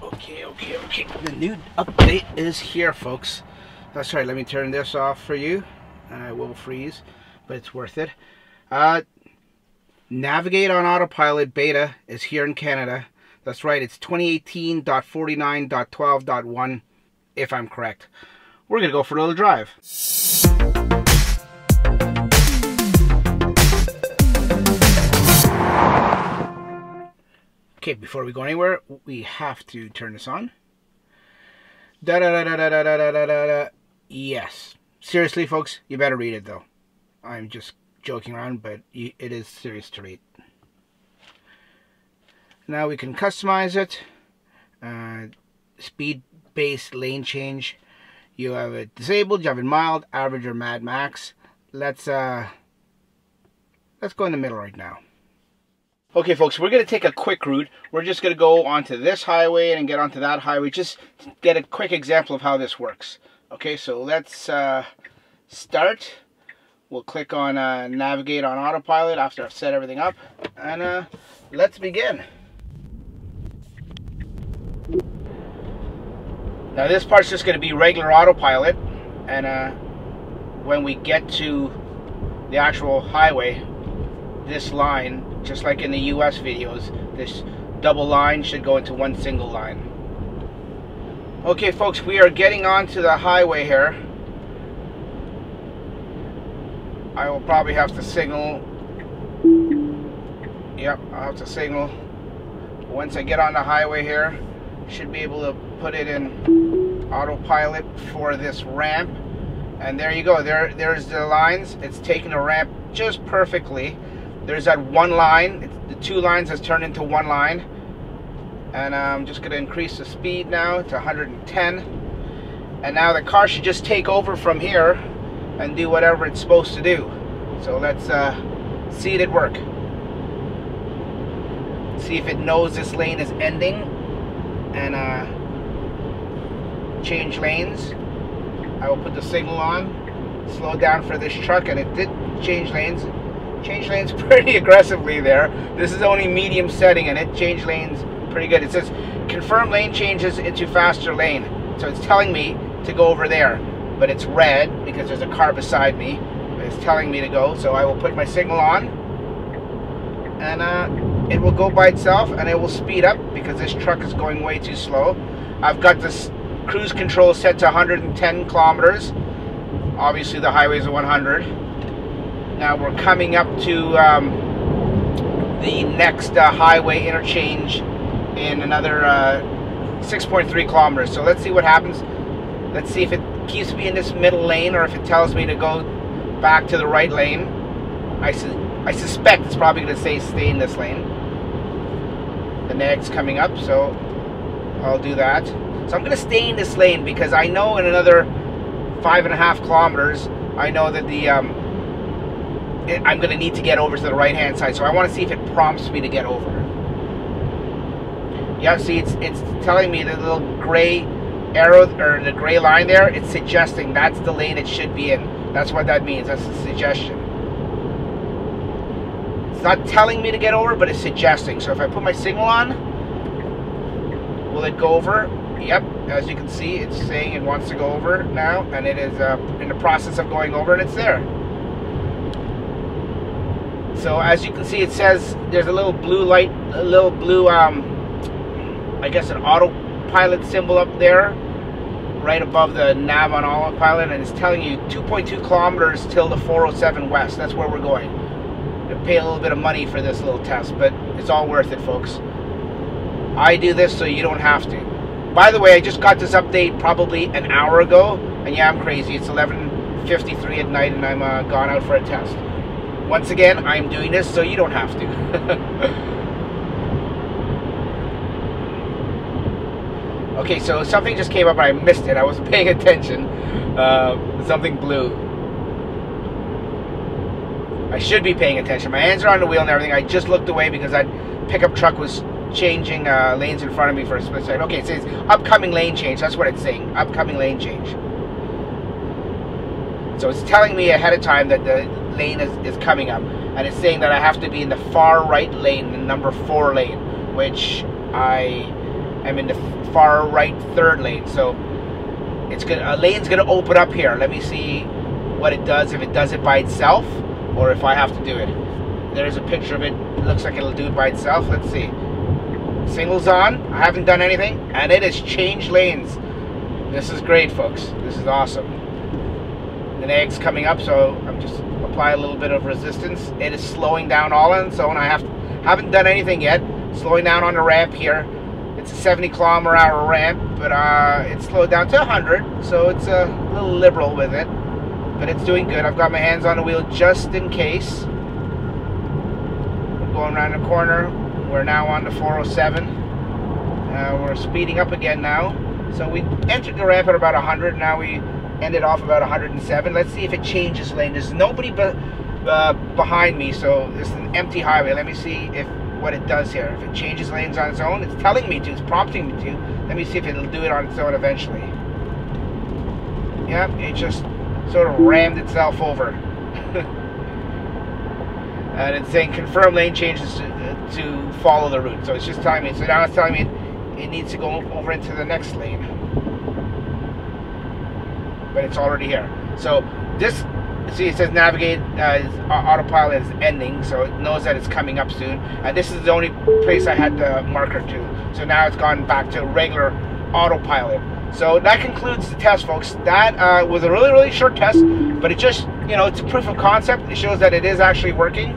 Okay. The new update is here, folks. That's right. Let me turn this off for you. I will freeze, but it's worth it. Navigate on Autopilot beta is here in Canada. That's right. It's 2018.49.12.1, if I'm correct. We're going to go for a little drive. Okay, before we go anywhere, we have to turn this on. Yes. Seriously, folks, you better read it, though. I'm just joking around, but it is serious to read. Now we can customize it. Speed-based lane change. You have it disabled, you have it mild, average, or mad max. Let's go in the middle right now. Okay, folks, we're going to take a quick route. We're just going to go onto this highway and get onto that highway. Just to get a quick example of how this works. Okay, so let's start. We'll click on Navigate on Autopilot after I've set everything up. And let's begin. Now this part's just going to be regular Autopilot. And when we get to the actual highway, this line, just like in the US videos, this double line should go into one single line. Okay, folks, we are getting onto the highway here. I will probably have to signal. Yep, I'll have to signal. Once I get on the highway here, should be able to put it in Autopilot for this ramp. And there you go. There's the lines. It's taking a ramp just perfectly. There's that one line. The two lines has turned into one line. And I'm just going to increase the speed now to 110. And now the car should just take over from here and do whatever it's supposed to do. So let's see it at work. See if it knows this lane is ending. And change lanes. I will put the signal on. Slow down for this truck. And it did change lanes. Change lanes pretty aggressively there. This is only medium setting and it changed lanes pretty good. It says confirm lane changes into faster lane. So it's telling me to go over there. But it's red because there's a car beside me. It's telling me to go. So I will put my signal on. And it will go by itself and it will speed up because this truck is going way too slow. I've got this cruise control set to 110 kilometers. Obviously the highway is 100. Now we're coming up to the next highway interchange in another 6.3 kilometers. So let's see what happens. Let's see if it keeps me in this middle lane or if it tells me to go back to the right lane. I suspect it's probably going to say stay in this lane. The neg's coming up, so I'll do that. So I'm going to stay in this lane because I know in another 5.5 kilometers, I know that the I'm going to need to get over to the right hand side, so I want to see if it prompts me to get over. Yeah, see, it's telling me the little gray arrow or the gray line there. It's suggesting that's the lane it should be in. That's what that means. That's a suggestion. It's not telling me to get over, but it's suggesting. So if I put my signal on, will it go over? Yep, as you can see, it's saying it wants to go over now, and it is in the process of going over, and it's there. So as you can see, it says there's a little blue light, a little blue, I guess an Autopilot symbol up there, right above the nav on Autopilot, and it's telling you 2.2 kilometers till the 407 west. That's where we're going. To pay a little bit of money for this little test, but it's all worth it, folks. I do this so you don't have to. By the way, I just got this update probably an hour ago, and yeah, I'm crazy. It's 11:53 at night, and I'm gone out for a test. Once again, I'm doing this so you don't have to. Okay, so something just came up and I missed it. I wasn't paying attention. Something blue. I should be paying attention. My hands are on the wheel and everything. I just looked away because that pickup truck was changing lanes in front of me for a split second. Okay, it says upcoming lane change. That's what it's saying. Upcoming lane change. So it's telling me ahead of time that the lane is coming up. And it's saying that I have to be in the far right lane, the number 4 lane, which I I'm in the far right third lane. So it's a lane's gonna open up here. Let me see what it does, if it does it by itself or if I have to do it. There's a picture of it. It looks like it'll do it by itself. Let's see. Signal's on. I haven't done anything, and it has changed lanes. This is great, folks. This is awesome. The egg's coming up, so I'm just apply a little bit of resistance. It is slowing down all on its own. I haven't done anything yet. Slowing down on the ramp here. It's a 70-kilometer-hour ramp, but it's slowed down to 100, so it's a little liberal with it. But it's doing good. I've got my hands on the wheel just in case. We're going around the corner. We're now on the 407. We're speeding up again now. So we entered the ramp at about 100. Now we ended off about 107. Let's see if it changes lane. There's nobody behind me, so it's an empty highway. Let me see if what it does here. If it changes lanes on its own, it's telling me to. It's prompting me to. Let me see if it'll do it on its own eventually. Yep, it just sort of rammed itself over. And it's saying confirm lane changes to follow the route. So it's just telling me. So now it's telling me it needs to go over into the next lane. But it's already here. So this, see, it says navigate, autopilot is ending, so it knows that it's coming up soon. And this is the only place I had the marker to. So now it's gone back to regular autopilot. So that concludes the test, folks. That was a really, really short test, but it just, you know, it's a proof of concept. It shows that it is actually working.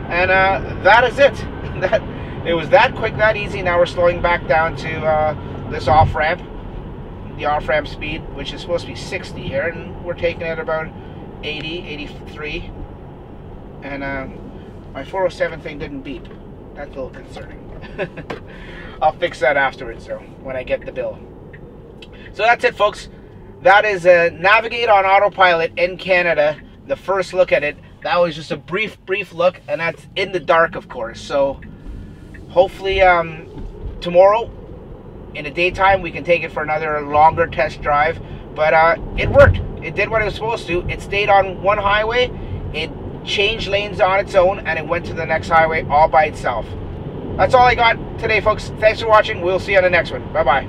And that is it. It was that quick, that easy. Now we're slowing back down to this off-ramp. The off-ramp speed, which is supposed to be 60 here, and we're taking it about 80, 83. And my 407 thing didn't beep. That's a little concerning. I'll fix that afterwards, though, when I get the bill. So that's it, folks. That is Navigate on Autopilot in Canada. The first look at it. That was just a brief look, and that's in the dark, of course. So hopefully tomorrow in the daytime we can take it for another longer test drive. But it worked. It did what it was supposed to. It stayed on one highway, it changed lanes on its own, and it went to the next highway all by itself. That's all I got today, folks. Thanks for watching. We'll see you on the next one. Bye-bye.